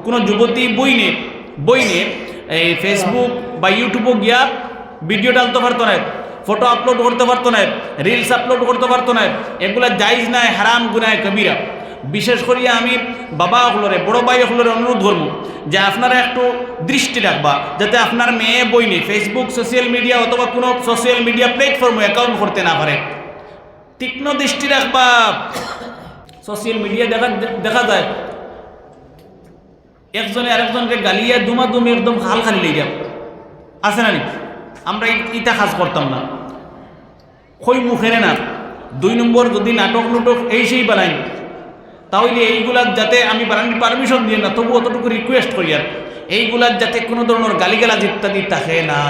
কোনো যুবতী বইনে এই ফেসবুক বা ইউটিউবে গিয়া ভিডিও ডালতে পারতো না, ফটো আপলোড করতে পারতো না, রিলস আপলোড করতে পারতো না। এগুলা জায়েজ নাই, হারাম, গুনাহ কবিরা। বিশেষ করিয়া আমি বাবা হলরে, বড় ভাই হলরে অনুরোধ করব যে আপনারা একটু দৃষ্টি রাখবা যাতে আপনার মেয়ে বইনে ফেসবুক, সোশ্যাল মিডিয়া অথবা কোনো সোশ্যাল মিডিয়া প্ল্যাটফর্মে অ্যাকাউন্ট করতে না পারে। তীক্ষ্ণ দৃষ্টি রাখবা। সোশ্যাল মিডিয়া দেখা যায় একজনে আরেকজনকে গালিয়া দুমাদুমি একদম হাল খালি লেগে আছে না নি? আমরা ইটা কাজ করতাম না, কই মুখেরে না। 2 নম্বর যদি নাটক এই সেই বানাই, তাহলে এইগুলার যাতে আমি বানানোর পারমিশন দিয়ে না, তবু অতটুকু রিকোয়েস্ট করি আর এইগুলার যাতে কোনো ধরনের গালিগালাজ ইত্যাদি থাকে না।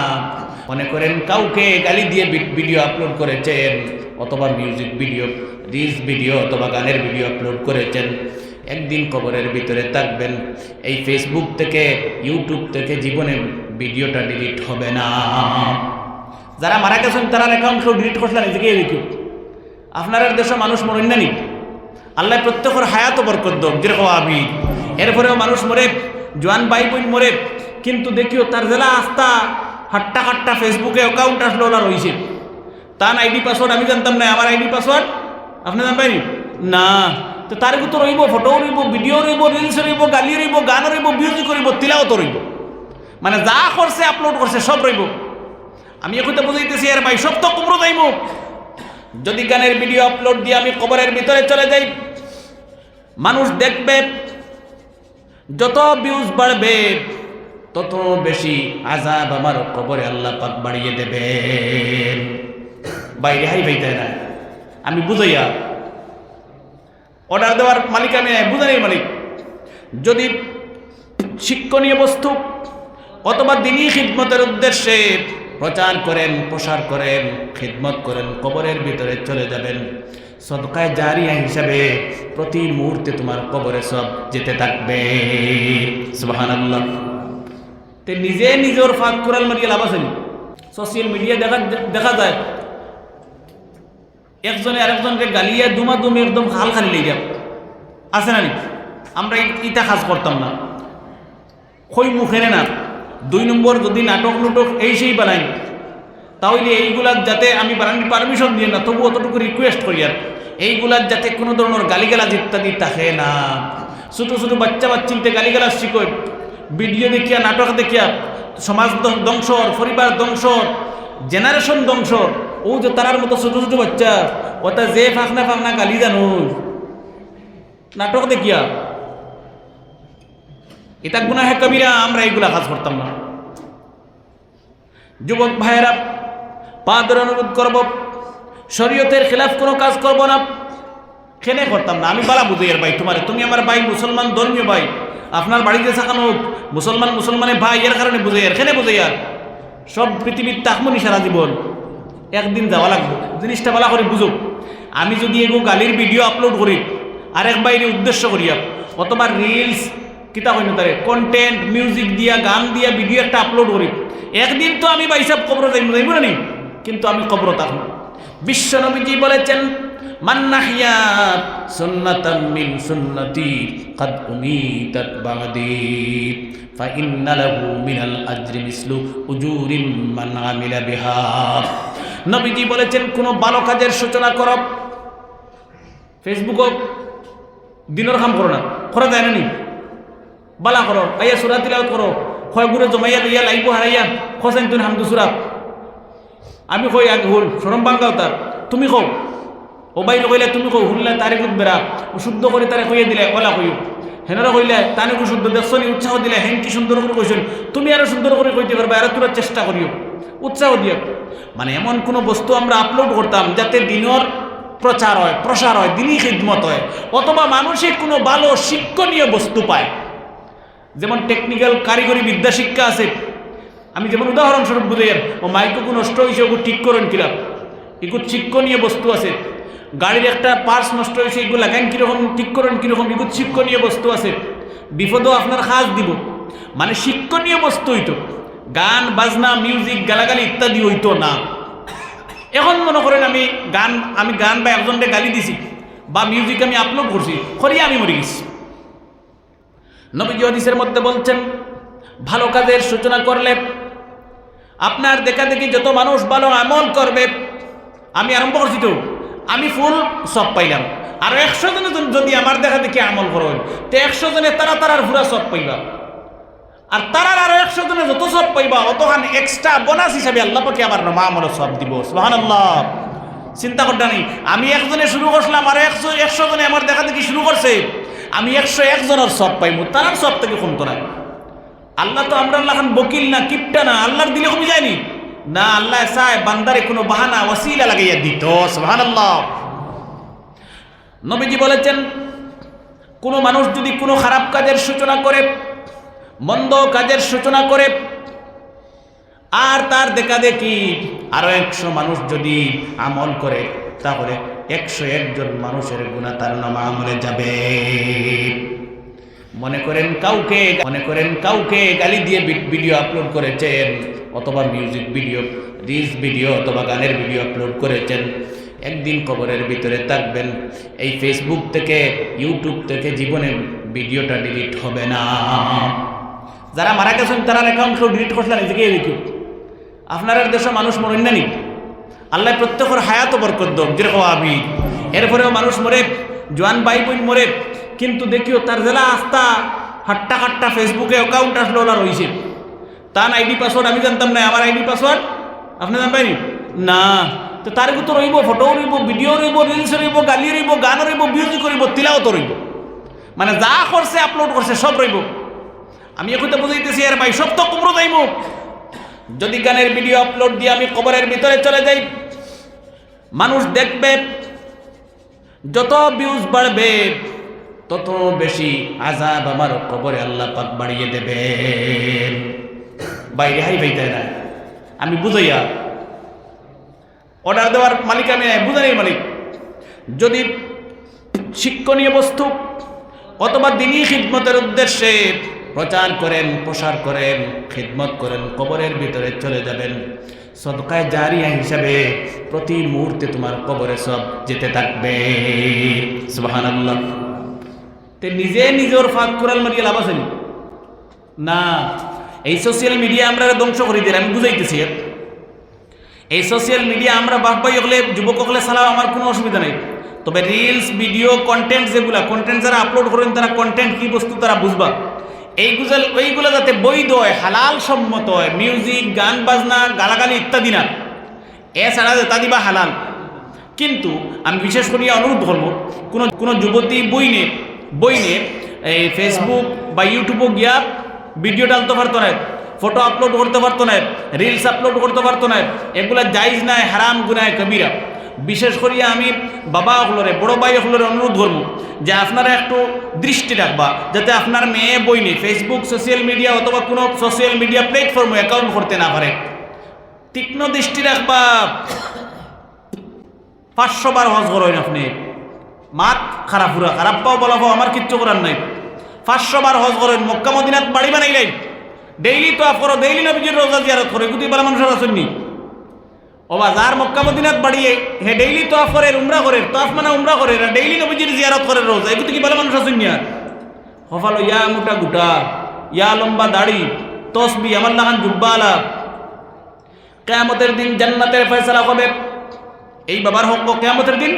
মনে করেন কাউকে গালি দিয়ে ভিডিও আপলোড করেছেন, অথবা মিউজিক ভিডিও, রিলস ভিডিও অথবা গানের ভিডিও আপলোড করেছেন, একদিন কবরের ভিতরে থাকবেন। এই ফেসবুক থেকে, ইউটিউব থেকে জীবনে ভিডিওটা ডিলিট হবে না। যারা মারা গেছেন তারা অ্যাকাউন্ট কেউ ডিলিট করছিলেন, এদিকে এদিকে আপনার দেশে মানুষ মরেন না নি? আল্লাহ প্রত্যেকের হায়াত বরকত দোক, যেরকম আমি। এরপরেও মানুষ মরে, জোয়ান ভাই বোন মরে, কিন্তু দেখিও তার জেলা আস্থা হাট্টা ফেসবুকে অ্যাকাউন্ট আসলো ওরা রয়েছে। তার আইডি পাসওয়ার্ড আমি জানতাম না, আমার আইডি পাসওয়ার্ড আপনি জানবেন না? তো তার তো রইব, ফটো রইব, ভিডিও রইব, রিলস রইব, গালি রইব, গান রইব, মিউজিক রইব, তিলাও তো রইব, মানে যা করছে আপলোড করছে সব রইব। আমি এখন বুঝাইতেছি আর ভাই সব তো কবর যাইব। যদি গানের ভিডিও আপলোড দিয়ে আমি কবরের ভিতরে চলে যাই, মানুষ দেখবে, যত ভিউজ বাড়বে তত বেশি আযাব আমার কবরে আল্লাহ পাক বাড়িয়ে দেবেন। বাইরে হাই ভাইতে না, আমি বুঝাইয়া অর্ডার দেওয়ার মালিক আমি, বুঝানির মালিক। যদি শিক্ষণীয় বস্তু অথবা দিনই খিদমতের উদ্দেশ্যে প্রচার করেন, প্রসার করেন, খিদমত করেন, কবরের ভিতরে চলে যাবেন। সদকায়ে জারিয়া হিসাবে প্রতি মুহূর্তে তোমার কবরে সব যেতে থাকবে। সুবহানাল্লাহ। তে নিজের ফাঁক কুরাল মারিয়ে লাভ আছে। সোশ্যাল মিডিয়া দেখা যায় একজনে আরেকজনকে গালিয়া দুমাদুমি একদম হাল খালি লেগে আছে না নি? আমরা ইটা কাজ করতাম না, কই মুখেরে না। 2 নম্বর যদি নাটক এই সেই বানাই, তাহলে এইগুলার যাতে আমি বানানোর পারমিশন দিয়ে না, তবু অতটুকু রিকোয়েস্ট করি আর এইগুলার যাতে কোনো ধরনের গালিগালাজ ইত্যাদি থাকে না। ছোটো ছোটো বাচ্চিতে গালিগালাজ শিখোয়, ভিডিও দেখিয়া, নাটক দেখিয়া সমাজ ধ্বংস, পরিবার ধ্বংস, জেনারেশন ধ্বংস। ও যে তারার মতো ছোটো ছোটো বাচ্চা, ওটা যে ফাঁকনা গালি জানো নাটক দেখিয়া, এটা গুনাহে কবিরা। আমরা এইগুলা কাজ করতাম না। যুবক ভাইয়েরা, পা ধরে অনুরোধ করব, শরীয়তের খেলাফ কোনো কাজ করব না। খেনে করতাম না। আমি বালা বুঝাই আর ভাই তোমার, তুমি আমার ভাই, মুসলমান ধর্মীয় ভাই, আপনার বাড়িতে থাকানো মুসলমানের ভাই, এর কারণে বুঝাই আর, খেনে বুঝাই আর। সব পৃথিবীর তাকমনি সারা জীবন, একদিন যাওয়া লাগবে। জিনিসটা বলা করে বুঝুক। আমি যদি এগো গালির ভিডিও আপলোড করি আরেক বাইরে উদ্দেশ্য করিয়া, অথবা রিলস কিতা হইন তারে কন্টেন্ট মিউজিক দিয়া, গান দিয়া ভিডিও একটা আপলোড করি, একদিন তো আমি ভাইসাব কবর যাইব না নি? কিন্তু আমি কবর থাকবো। বিশ্ব নবীজি বলেছেন, মান নাহিয়া সুন্নাতাম মিন সুন্নতি কাদ উমিতাত বাদি ফা ইন্না লাহু মিনাল আজরি মিসলু উজুরি মান আমিলা বিহা। নবীজি বলেছেন, কোনো ভালো কাজের সূচনা করো, ফেসবুক দিনের কাম করো না, করা যায় না নি? বালা করো, আইয়া সূরা তিলাওয়াত করো, হয় গুরে জমাইয়া লইয়া লাইব হারাইয়া খোসেন তুই হামদু সূরা। আমি কই আগে হুল শরম বাঙ্গাও তার, তুমি কও ও বাইরে কইলে তুমি কও, হুল্লা তারে গুদ বেড়া শুদ্ধ করে তারে কইয়া দিলে ওলা কইও, হেনারা কইলে তানে কো শুদ্ধ দেখছনি, উৎসাহ দিলে হেন কি সুন্দর করে কইছেন, তুমি আরো সুন্দর করে কইতে পারবে, আরো তোরা চেষ্টা করিও, উৎসাহ দিও। মানে এমন কোনো বস্তু আমরা আপলোড করতাম যাতে দিনের প্রচার হয়, প্রসার হয়, দিনই খিদমত হয়, অথবা মানুষের কোনো ভালো শিক্ষণীয় বস্তু পায়। যেমন টেকনিক্যাল কারিগরি বিদ্যা শিক্ষা আছে। আমি যেমন উদাহরণস্বরূপ বুঝাই, ও মাইকো নষ্ট হয়েছে, ওগুলো ঠিক করেন কিনা, এগুলো শিক্ষণীয় বস্তু আছে। গাড়ির একটা পার্টস নষ্ট হয়েছে, এগুলো লাগান কীরকম, ঠিক করেন কীরকম, এগুলো শিক্ষণীয় বস্তু আছে। বিপদও আপনার কাজ দিব, মানে শিক্ষণীয় বস্তু হইতো। গান বাজনা, মিউজিক, গালাগালি ইত্যাদি হইতো না। এখন মনে করেন আমি গান বা একজনকে গালি দিছি বা মিউজিক আমি আপলোড করছি, করিয়া আমি মরে গেছি। নবীজি হাদিসের মধ্যে বলছেন, ভালো কাজের সূচনা করলে আপনার দেখা দেখি যত মানুষ ভালো আমল করবে, আমি আরম্ভ করছি তো, আমি ফুল সব পাইলাম। আর 100 জনে যদি আমার দেখা দেখি আমল করেন, তো 100 জনে তারার পুরা সব পাইবা। আর তারার আরো 100 জনে যত সব পাইবা, অতখান এক্সট্রা বোনাস হিসাবে আল্লাহ পাকে আবার আমল সব দিব। সুবহানাল্লাহ। চিন্তা করতে নেই, আমি একজনে শুরু করলাম, আর 100 জনে আমার দেখা দেখি শুরু করছে, আমি 101 জনের সব পাইব, তার সব থেকে কমতো না। আল্লাহ তো আমরা এখন বকিল না, কিপটা না, আল্লাহর দিলে কমে যায়নি না। আল্লাহ চায় বান্দারে কোনো বাহানা ওয়াসিলা লাগাইয়া দিত। সুবহানাল্লাহ। নবীজি বলেছেন, কোনো মানুষ যদি কোনো খারাপ কাজের সূচনা করে, মন্দ কাজের সূচনা করে, আর তার দেখা দেখি আরো 100 মানুষ যদি আমল করে, তাহলে 101 জন মানুষের গুনাহ তার নামা আমলে যাবে। মনে করেন কাউকে গালি দিয়ে ভিডিও আপলোড করেছেন, অথবা মিউজিক ভিডিও, রিলস ভিডিও অথবা গানের ভিডিও আপলোড করেছেন, একদিন কবরের ভিতরে থাকবেন। এই ফেসবুক থেকে, ইউটিউব থেকে জীবনে ভিডিওটা ডিলিট হবে না। যারা মারা গেছেন তারা অ্যাকাউন্ট ডিলিট করছিলেন, এদিকে ইউটিউব। আপনার দেশে মানুষ মরেন না নি? আল্লাহ প্রত্যেকের হায়াত বরকত দেব, যেরকম আমি। এরপরেও মানুষ মরে, জোয়ান ভাই বোন মরে, কিন্তু দেখিও তার জেলা আস্থা হাট্টা ফেসবুকে অ্যাকাউন্ট আসলো ওলা রয়েছে, তার আইডি পাসওয়ার্ড আমি জানতাম না, আমার আইডি পাসওয়ার্ড আপনি জানবেন না। তো তার তো রইব, ফটো রইব, ভিডিও রইব, রিলস রইব, গালি রইব, গান রইব, মিউজিক রইব, তিলাও তো রইব, মানে যা করছে আপলোড করছে সব রইব। আমি এখন তো বুঝাইতেছি আর ভাই, সব তো কুমড়ো যাইব। যদি গানের ভিডিও আপলোড দিয়ে আমি কবরের ভিতরে চলে যাই, মানুষ দেখবে, যত ভিউজ বাড়বে তত বেশি আযাব আমার কবরে আল্লাহ পাক বাড়িয়ে দেবেন। বাইরে হাই ভাই তাই না, আমি বুঝাইয়া অর্ডার দেওয়ার মালিক আমি, বুঝানির মালিক। যদি শিক্ষণীয় বস্তু অথবা দিনী খিদমতের উদ্দেশ্যে প্রচার করেন, প্রসার করেন, খিদমত করেন, কবরের ভিতরে চলে যাবেন, সদকায়ে জারিয়া হিসাবে প্রতি মুহূর্তে তোমার কবরে সব যেতে থাকবে। সুবহানাল্লাহ। তে নিজের ফাঁক কোরাল মারিয়ে লাভ আছে না। এই সোশ্যাল মিডিয়া আমরা ধ্বংস করে দিই, আমি বুঝাইতেছি। এই সোশ্যাল মিডিয়া আমরা বাহবাই হলে, যুবক হলে সালাম, আমার কোনো অসুবিধা নেই। তবে রিলস, ভিডিও, কন্টেন্ট যেগুলা, কন্টেন্ট যারা আপলোড করেন তারা কন্টেন্ট কি বস্তু তারা বুঝবা। এইগুলো যাতে বৈধ হয়, হালাল সম্মত হয়, মিউজিক, গান বাজনা, গালাগালি ইত্যাদি না, এছাড়া তা দিবা হালাল। কিন্তু আমি বিশেষ করিয়া অনুরোধ করবো, কোনো যুবতী বইনে এই ফেসবুক বা ইউটিউবে গিয়া ভিডিও ডালতে পারতো না, ফটো আপলোড করতে পারতো না, রিলস আপলোড করতে পারতো না। এগুলা জায়েজ নাই, হারাম, গুনাহ কবিরা। বিশেষ করিয়া আমি বাবা হলরে, বড় ভাই হলরে অনুরোধ করবো যে আপনারা একটু দৃষ্টি রাখবা, যাতে আপনার মেয়ে বইনে ফেসবুক, সোশ্যাল মিডিয়া অথবা কোনো সোশ্যাল মিডিয়া প্ল্যাটফর্মে অ্যাকাউন্ট করতে না পারে। তীক্ষ্ণ দৃষ্টি রাখবা। 500 বার হজ করেন আপনি, মাত খারাপ পাও বলা পাও, আমার কিচ্ছু করার নাই। 500 বার হজ করেন, মক্কা মদিনাত বাড়ি বানাইলেন, ডেইলি তো করো, ডেইলি নবীজির রোজা জিয়ারত করে, এগুলি বলা মানুষের আসেননি। ওবা যার মক্কা মদিনাত বাড়িয়ে হে ডেইলি তোয়াফ করে, উমরা করে, তোয়াফ মানে উমরা করে, ডেইলি নবীজির জিয়ারত করে রোজা, এগুলো কি বলা মানুষ আসেননি। আর হফালো ইয়া মোটা গুটা, ইয়া লম্বা দাড়ি, তসবি, আমার লাগান জুব্বা আলা, কিয়ামতের দিন জান্নাতের ফয়সালা হবে। এই বাবার হক, কিয়ামতের দিন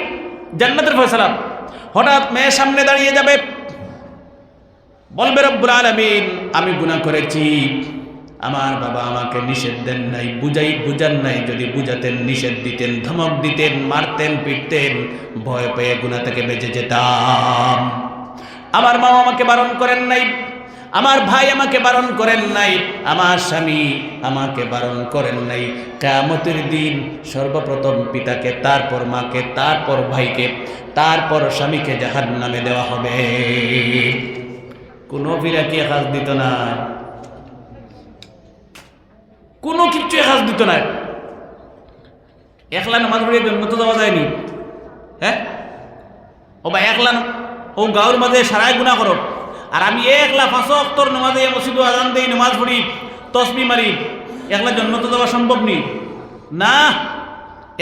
জান্নাতের ফয়সালা। হঠাৎ মেয়ের সামনে দাঁড়িয়ে যাবে, বলবে রব্বুল আলামিন আমি গুনাহ করেছি, আমার বাবা আমাকে নিষেধ দেন নাই, বুঝান নাই, যদি বুঝাতেন, নিষেধ দিতেন, ধমক দিতেন, মারতেন, পিটতেন, ভয় পেয়ে গুনাহ থেকে বেঁচে যেতাম। আমার মা আমাকে বারণ করেন নাই, আমার ভাই আমাকে বারণ করেন নাই, আমার স্বামী আমাকে বারণ করেন নাই। কিয়ামতের দিন সর্বপ্রথম পিতাকে, তারপর মাকে, তারপর ভাইকে, তারপর স্বামীকে জাহান্নামে দেওয়া হবে। কোনো ফিরাকি কাজ দিত না, কোনো কিচ্ছু কাজ দিত না। একলা নামাজ পড়িয়ে জন্নত যাওয়া যায়নি। হ্যাঁ ও বা একলা, ও গাঁর মাঝে সারাই গুনাহ করো, আর আমি একলা 5 ওয়াক্তর নামাজে মসজিদে আজান দেই, নামাজ পড়ি, তসবিহ মারি, একলা জন্নত যাওয়া সম্ভব নেই না।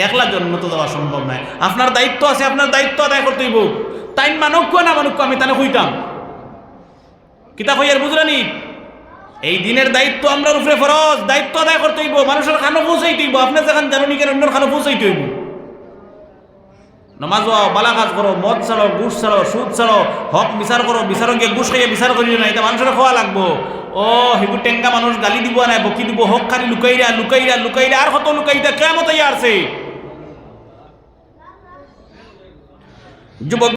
একলা জন্নত যাওয়া সম্ভব নয়। আপনার দায়িত্ব আছে, আপনার দায়িত্ব আদায় করতে হইব। তাই মানুষ না মানুষ আমি তাহলে হইতাম, কিতা কইয়ার বুঝলানি এই দিনের দায়িত্ব আমরা উপরে ফরজ, দায়িত্ব আদায় করতে হইব, মানুষের খানো পৌঁছাইতে হইব। আপনি যেখান জানুনি কেন অন্যের খানো পৌঁছাইতে হইব। নমাজ বালা কাজ করো, মদ ছাড়ো, ঘুষ ছাড়ো, সুদ ছাড়ো, হক বিচার করো, বিচারক গিয়ে ঘুষ খাইয়ে বিচার করি না, এটা মানুষের খোয়া লাগবো। ও হিবু টেঙ্কা মানুষ গালি দিব না, বকি দিব, হক খালি লুকাইরা লুকাইরা লুকাইরা আর কত লুকাইতে কেমন আছে। যুবক